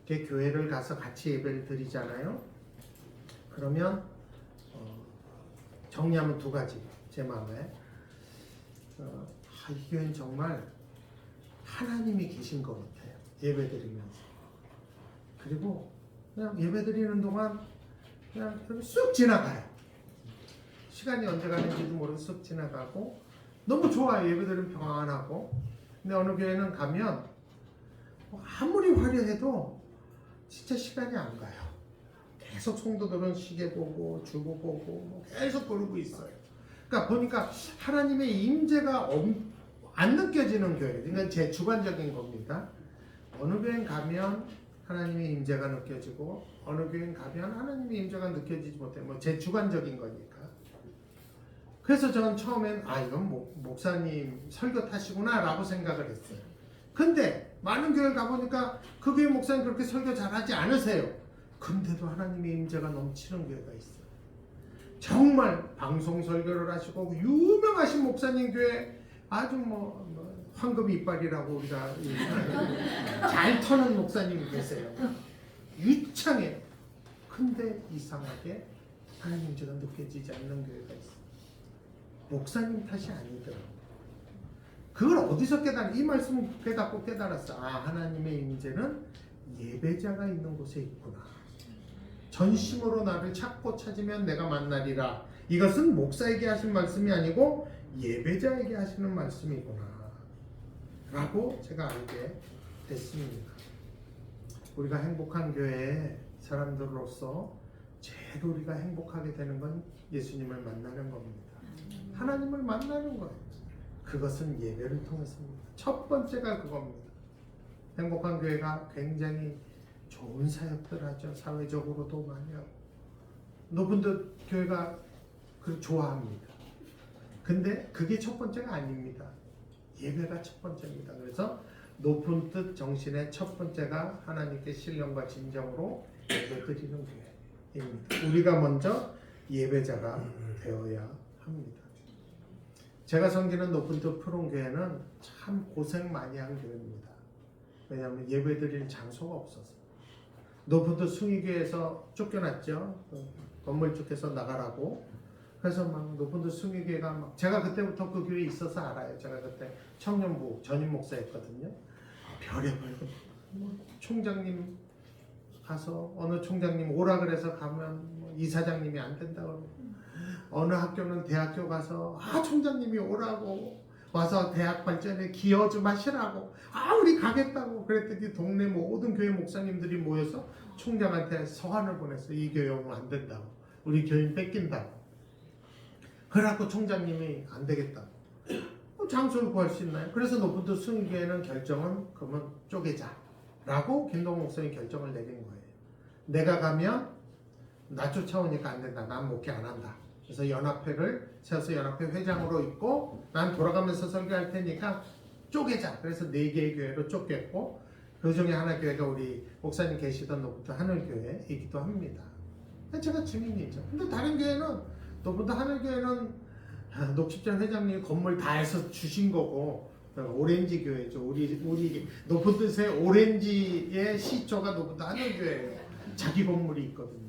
교회를 가서 같이 예배를 드리잖아요. 그러면 정리하면 두 가지 제 마음에 이 교회는 정말 하나님이 계신 것 같아요. 예배 드리면서. 그리고 그냥 예배 드리는 동안 그냥 쑥 지나가요. 시간이 언제 가는지도 모르고 쑥 지나가고 너무 좋아요. 예배들은 평안하고. 근데 어느 교회는 가면 아무리 화려해도 진짜 시간이 안 가요. 계속 성도들은 시계 보고 주고 보고 계속 그러고 있어요. 그러니까 보니까 하나님의 임재가 안 느껴지는 교회. 이건 제 주관적인 겁니다. 어느 교회는 가면 하나님의 임재가 느껴지고 어느 교회는 가면 하나님의 임재가 느껴지지 못해. 뭐 제 주관적인 거니까. 그래서 저는 처음엔 이건 목사님 설교 탓이구나 라고 생각을 했어요. 근데 많은 교회 가보니까 그 교회 목사님 그렇게 설교 잘하지 않으세요. 근데도 하나님의 임재가 넘치는 교회가 있어요. 정말 방송 설교를 하시고 유명하신 목사님 교회 아주 황금 이빨이라고 우리가 잘 터는 목사님이 계세요. 유창해요. 근데 이상하게 하나님 임재가 느껴지지 않는 교회가 있어요. 목사님 탓이 아니더라고요. 그걸 어디서 이 말씀을 깨닫고 깨달았어. 하나님의 임재는 예배자가 있는 곳에 있구나. 전심으로 나를 찾고 찾으면 내가 만나리라. 이것은 목사에게 하신 말씀이 아니고 예배자에게 하시는 말씀이구나 라고 제가 알게 됐습니다. 우리가 행복한 교회의 사람들로서 제일 우리가 행복하게 되는 건 예수님을 만나는 겁니다. 하나님을 만나는 거예요. 그것은 예배를 통해서입니다. 첫 번째가 그겁니다. 행복한 교회가 굉장히 좋은 사역들 하죠. 사회적으로도 많이 하고 높은 듯 교회가 좋아합니다. 근데 그게 첫 번째가 아닙니다. 예배가 첫 번째입니다. 그래서 높은 뜻 정신의 첫 번째가 하나님께 신령과 진정으로 예배드리는 교회입니다. 우리가 먼저 예배자가 되어야 합니다. 제가 섬기는 높은 뜻 푸른 교회는 참 고생 많이 한 교회입니다. 왜냐하면 예배드릴 장소가 없어서. 높은 뜻 숭의교회에서 쫓겨났죠. 건물주께서 나가라고. 그래서 막 높은 뜻 숭의교회가 제가 그때부터 그 교회에 있어서 알아요. 제가 그때 청년부 전임 목사였거든요. 별의별 총장님 가서 어느 총장님 오라 그래서 가면 이사장님이 안 된다고. 어느 학교는 대학교 가서 총장님이 오라고 와서 대학 발전에 기여 좀 하시라고 우리 가겠다고 그랬더니 동네 모든 교회 목사님들이 모여서 총장한테 서한을 보냈어요. 이 교회 오면 안 된다고. 우리 교인 뺏긴다고. 그래갖고 총장님이 안 되겠다고. 장소를 구할 수 있나요? 그래서 높은 뜻 숭의교회는 결정은 그러면 쪼개자라고 김동호 목사님이 결정을 내린 거예요. 내가 가면 나 쫓아오니까 안 된다. 난 목회 안 한다. 그래서 연합회를 세워서 연합회 회장으로 있고 난 돌아가면서 설교할 테니까 쪼개자. 그래서 4개의 교회로 쫓겼고 그 중에 하나 교회가 우리 목사님 계시던 높은 하늘교회이기도 합니다. 제가 증인이죠. 근데 다른 교회는 높은 하늘교회는 녹십전 회장님이 건물 다 해서 주신 거고 오렌지 교회죠. 우리 높은 뜻의 오렌지의 시초가 높은 하늘교회예요. 자기 건물이 있거든요.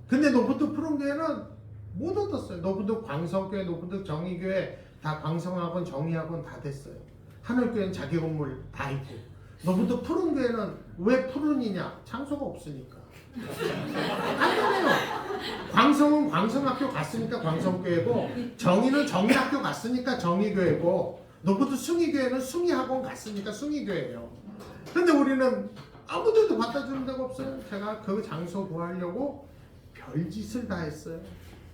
근데 높은 뜻 푸른 교회는 못 얻었어요. 높은 뜻 광성교회, 높은 뜻 정의교회 다 광성학원, 정의학원 다 됐어요. 하늘교회는 자기 건물 다 있고 높은 뜻 푸른 교회는 왜 푸른이냐? 장소가 없으니까. 간단해요. 광성은 광성학교 갔으니까 광성교회고 정의는 정의학교 갔으니까 정의교회고 높은 뜻 숭의교회는 숭의학원 갔으니까 숭의교회예요. 근데 우리는 아무 데도 갖다 주는 데가 없어요. 제가 그 장소 구하려고 별짓을 다 했어요.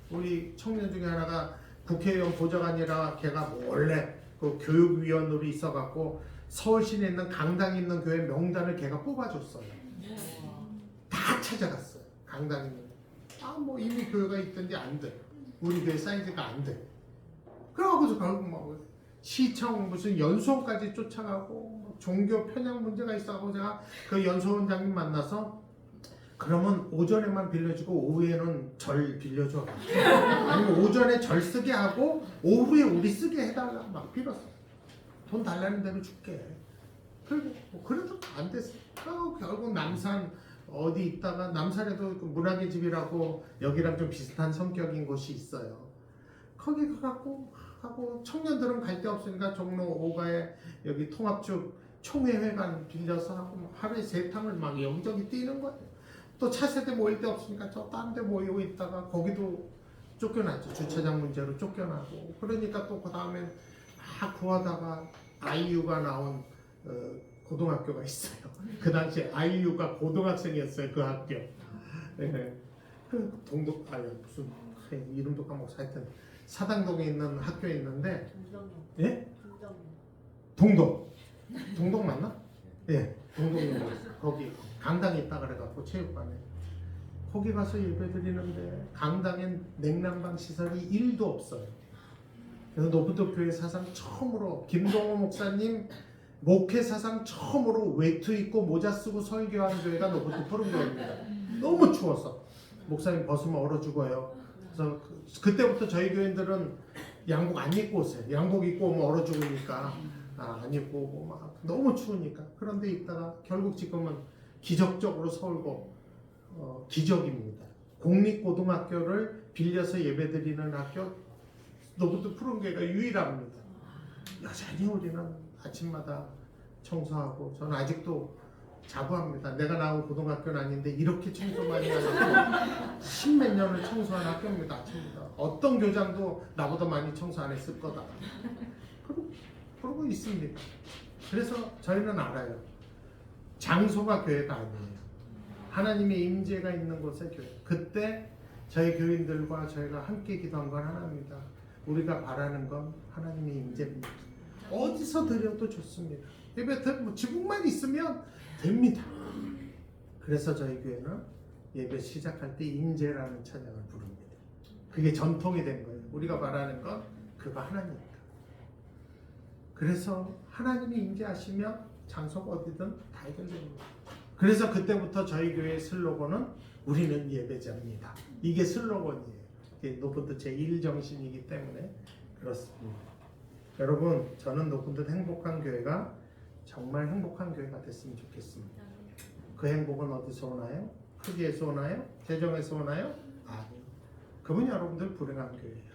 우리 청년 중에 하나가 국회의원 보좌관이라 걔가 원래 그 교육위원으로 있어갖고 서울시내 있는 강당 있는 교회 명단을 걔가 뽑아줬어요. 다 찾아갔어요. 강당 있는 이미 교회가 있던데 안 돼. 우리 교회 사이즈가 안 돼. 그래가지고 결국 시청 무슨 연수원까지 쫓아가고 종교 편향 문제가 있어가지고 제가 그 연수원장님 만나서 그러면 오전에만 빌려주고 오후에는 절 빌려줘. 아니면 오전에 절 쓰게 하고 오후에 우리 쓰게 해달라 막 빌었어. 돈 달라는 대로 줄게. 그래도 안 됐어. 결국 남산 어디 있다가 남산에도 그 문학의 집이라고 여기랑 좀 비슷한 성격인 곳이 있어요. 거기 가갖고 하고 청년들은 갈 데 없으니까 종로 5가에 여기 통합축 총회회관 빌려서 하고 하루에 3탕을 막 여기저기 뛰는 거예요. 또 차세대 모일 데 없으니까 저 딴 데 모이고 있다가 거기도 쫓겨났죠. 주차장 문제로 쫓겨나고. 그러니까 또 그 다음에 막 구하다가 아이유가 나온 고등학교가 있어요. 그 당시에 아이유가 고등학생이었어요. 그 학교. 네. 그 동독 무슨 이름도 까먹었어. 하여튼 사당동에 있는 학교에 있는데 예? 동독 맞나? 예, 동독이 거기 강당에 있다 그래갖고 체육관에 거기 가서 예배드리는데 강당엔 냉난방 시설이 1도 없어요. 그래서 노부도 교회 사상 처음으로 김동호 목사님 목회 사상 처음으로 외투 입고 모자 쓰고 설교한 교회가 노부도 푸른 교회입니다. 너무 추워서 목사님 벗으면 얼어 죽어요. 그래서 그때부터 저희 교인들은 양복 안 입고 오세요. 양복 입고 오면 얼어 죽으니까 안 입고 오고 막 너무 추우니까. 그런데 있다가 결국 지금은 기적적으로 서울고 기적입니다. 공립고등학교를 빌려서 예배드리는 학교 노부도 푸른교회가 유일합니다. 여전히 우리는 아침마다 청소하고 저는 아직도 자부합니다. 내가 나온 고등학교는 아닌데 이렇게 청소 많이 하고 10몇 년을 청소한 학교입니다. 아침마다. 어떤 교장도 나보다 많이 청소 안 했을 거다. 그러고 있습니다. 그래서 저희는 알아요. 장소가 교회가 아니에요. 하나님의 임재가 있는 곳에 교회. 그때 저희 교인들과 저희가 함께 기도한 건 하나입니다. 우리가 바라는 건 하나님의 임재입니다. 어디서 드려도 좋습니다. 예배 뭐 지붕만 있으면 됩니다. 그래서 저희 교회는 예배 시작할 때 임재라는 찬양을 부릅니다. 그게 전통이 된 거예요. 우리가 바라는 건 그거 하나님입니다. 그래서 하나님이 임재하시면 장소가 어디든 다 해결됩니다. 그래서 그때부터 저희 교회의 슬로건은 우리는 예배자입니다. 이게 슬로건이에요. 이게 노분도 제1정신이기 때문에 그렇습니다. 여러분, 저는 노분도 행복한 교회가 정말 행복한 교회가 됐으면 좋겠습니다. 그 행복은 어디서 오나요? 크기에서 오나요? 재정에서 오나요? 아니요. 그건 여러분들 불행한 교회예요.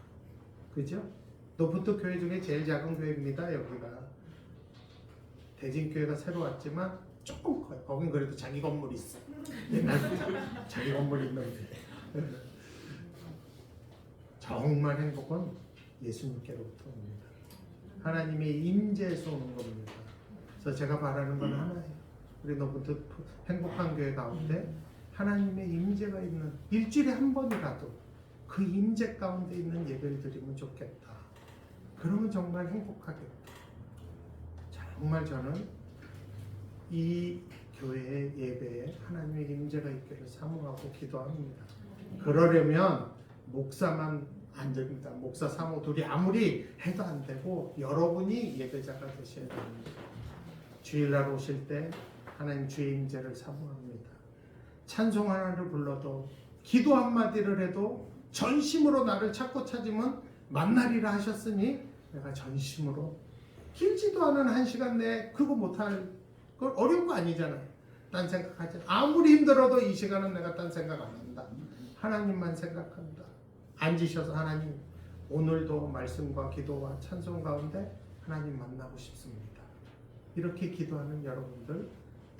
그죠? 노분도 교회 중에 제일 작은 교회입니다. 여기가 대진교회가 새로 왔지만 조금 커요. 거긴 그래도 자기 건물이 있어. 옛날부터 자기 건물 있는데. 정말 행복은 예수님께로부터 옵니다. 하나님의 임재에서 오는 겁니다. 그래서 제가 바라는 건 하나예요. 우리 노분도 행복한 교회 가운데 하나님의 임재가 있는 일주일에 한 번이라도 그 임재 가운데 있는 예배를 드리면 좋겠다. 그러면 정말 행복하겠다. 정말 저는 이 교회의 예배에 하나님의 임재가 있기를 사모하고 기도합니다. 그러려면 목사만 안 됩니다. 목사 사모 둘이 아무리 해도 안 되고 여러분이 예배자가 되셔야 됩니다. 주일날 오실 때 하나님 주의 임재를 사모합니다. 찬송 하나를 불러도 기도 한마디를 해도 전심으로 나를 찾고 찾으면 만나리라 하셨으니 내가 전심으로 길지도 않은 1시간 내에 그거 못할 걸 어려운 거 아니잖아요. 딴 생각하지. 아무리 힘들어도 이 시간은 내가 딴 생각 안 한다. 하나님만 생각한다. 앉으셔서 하나님 오늘도 말씀과 기도와 찬송 가운데 하나님 만나고 싶습니다. 이렇게 기도하는 여러분들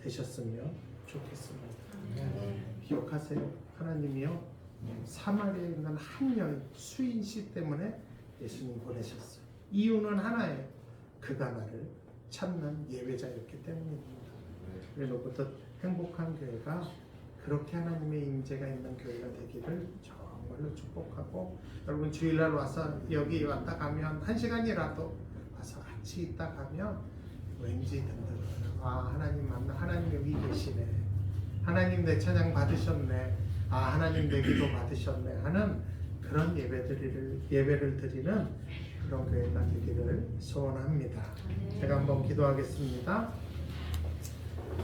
되셨으면 좋겠습니다. 기억하세요. 하나님이요 사마리아에 있는 한 여인 수인씨 때문에 예수님 보내셨어요. 이유는 하나예요. 그가 나를 찾는 예배자였기 때문입니다. 그래서부터 행복한 교회가 그렇게 하나님의 임재가 있는 교회가 되기를 정말로 축복하고, 여러분 주일날 와서 여기 왔다 가면 1시간이라도 와서 같이 있다 가면 왠지 든든해요. 아, 하나님 만나, 하나님 여기 계시네, 하나님 내 찬양 받으셨네, 아, 하나님 내 기도 받으셨네 하는 그런 예배를 드리는 그런 교회가 되기를 소원합니다. 제가 한번 기도하겠습니다.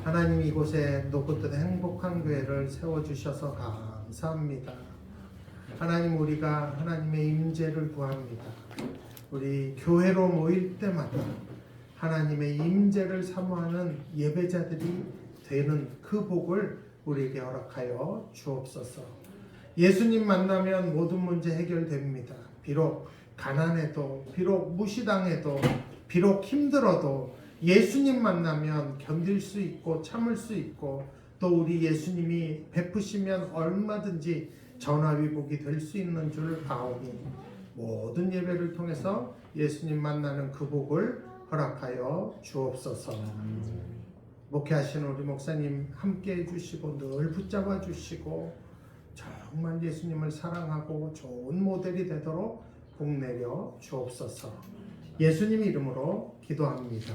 하나님, 이곳에 높은 행복한 교회를 세워주셔서 감사합니다. 하나님, 우리가 하나님의 임재를 구합니다. 우리 교회로 모일 때마다 하나님의 임재를 사모하는 예배자들이 되는 그 복을 우리에게 허락하여 주옵소서. 예수님 만나면 모든 문제 해결됩니다. 비록 가난해도, 비록 무시당해도, 비록 힘들어도 예수님 만나면 견딜 수 있고 참을 수 있고 또 우리 예수님이 베푸시면 얼마든지 전화위복이 될 수 있는 줄 아오니 모든 예배를 통해서 예수님 만나는 그 복을 허락하여 주옵소서. 목회하시는 우리 목사님 함께 해주시고 늘 붙잡아 주시고 정말 예수님을 사랑하고 좋은 모델이 되도록 복 내려 주옵소서. 예수님 이름으로 기도합니다.